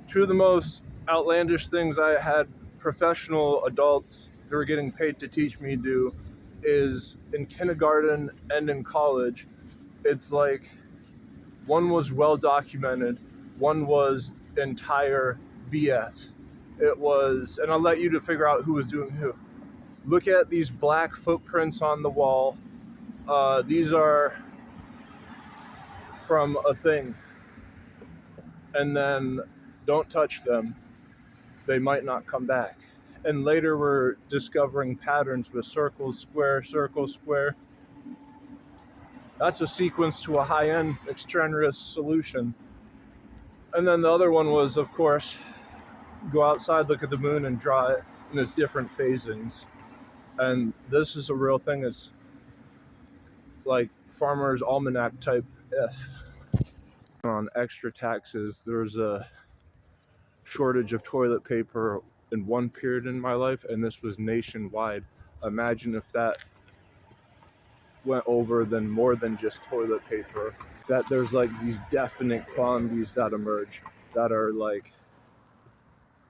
Two of the most outlandish things I had professional adults who were getting paid to teach me do is in kindergarten and in college. It's like one was well documented, one was entire BS. It was, and I'll let you to figure out who was doing who. Look at these black footprints on the wall. These are from a thing. And then don't touch them. They might not come back. And later we're discovering patterns with circles, square, circle, square. That's a sequence to a high-end extraneous solution. And then the other one was, of course, go outside, look at the moon, and draw it in its different phasings. And this is a real thing. It's like Farmer's Almanac type F. On extra taxes, there's a shortage of toilet paper in one period in my life, and this was nationwide. Imagine if that went over then more than just toilet paper, that there's like these definite quantities that emerge that are like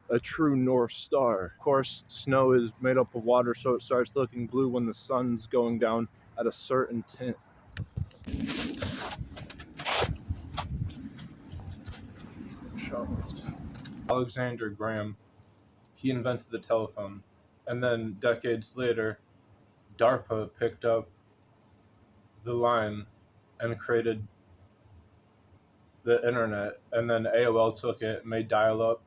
a true North Star. Of course, snow is made up of water, so it starts looking blue when the sun's going down at a certain tint. Alexander Graham, he invented the telephone, and then decades later, DARPA picked up the line and created the internet, and then AOL took it, made dial-up,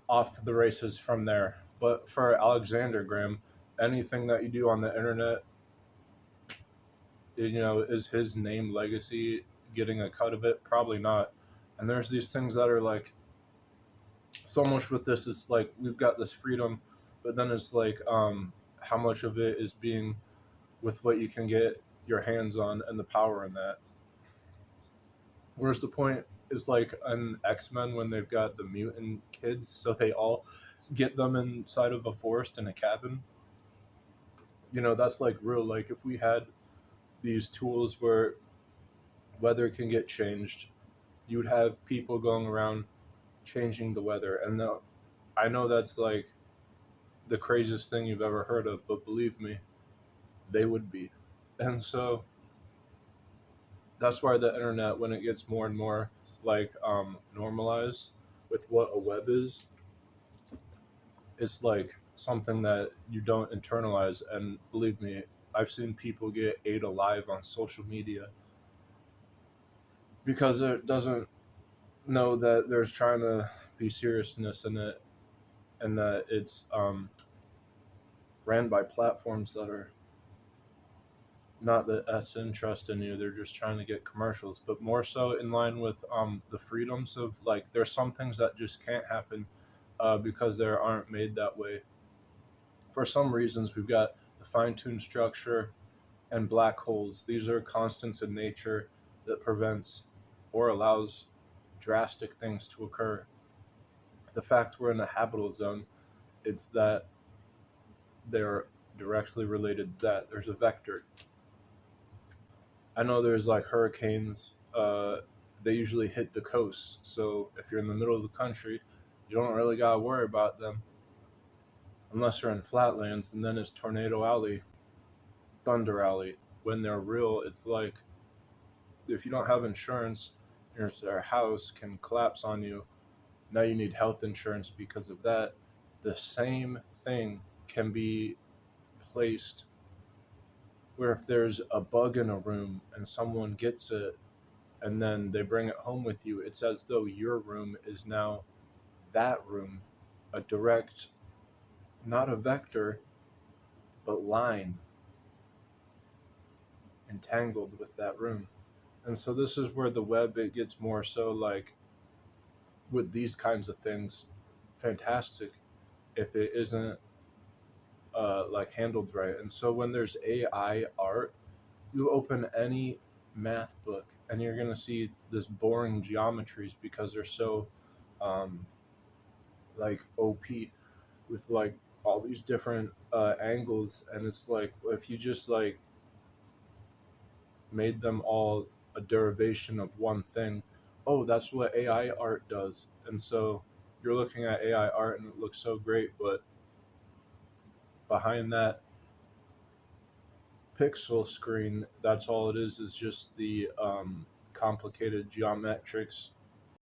off to the races from there. But for Alexander Graham, anything that you do on the internet, is his name legacy getting a cut of it? Probably not. And there's these things that are like, so much with this is like, we've got this freedom, but then it's like, how much of it is being with what you can get your hands on and the power in that. Where's the point is like an X-Men when they've got the mutant kids, so they all get them inside of a forest in a cabin. That's like real. Like if we had these tools where weather can get changed, you would have people going around changing the weather. And I know that's like the craziest thing you've ever heard of, but believe me, they would be. And so that's why the internet, when it gets more and more like normalized with what a web is, it's like something that you don't internalize. And believe me, I've seen people get ate alive on social media because it doesn't know that there's trying to be seriousness in it, and that it's ran by platforms that are not the best interest in you. They're just trying to get commercials, but more so in line with the freedoms of, like, there's some things that just can't happen because they aren't made that way. For some reasons, we've got the fine-tuned structure and black holes. These are constants in nature that prevents or allows drastic things to occur. The fact we're in a habitable zone, it's that they're directly related to that. There's a vector. I know there's like hurricanes, they usually hit the coast. So if you're in the middle of the country, you don't really gotta worry about them unless you're in flatlands, and then it's Tornado Alley, Thunder Alley. When they're real, it's like if you don't have insurance, your house can collapse on you. Now you need health insurance because of that. The same thing can be placed where if there's a bug in a room and someone gets it and then they bring it home with you, it's as though your room is now that room, a direct, not a vector, but line entangled with that room. And so this is where the web, it gets more so like with these kinds of things, fantastic if it isn't like handled right. And so when there's AI art, you open any math book and you're going to see this boring geometries because they're so like OP with like all these different angles. And it's like, if you just like made them all a derivation of one thing, oh, that's what AI art does. And so you're looking at AI art and it looks so great, but behind that pixel screen, that's all it is just the complicated geometrics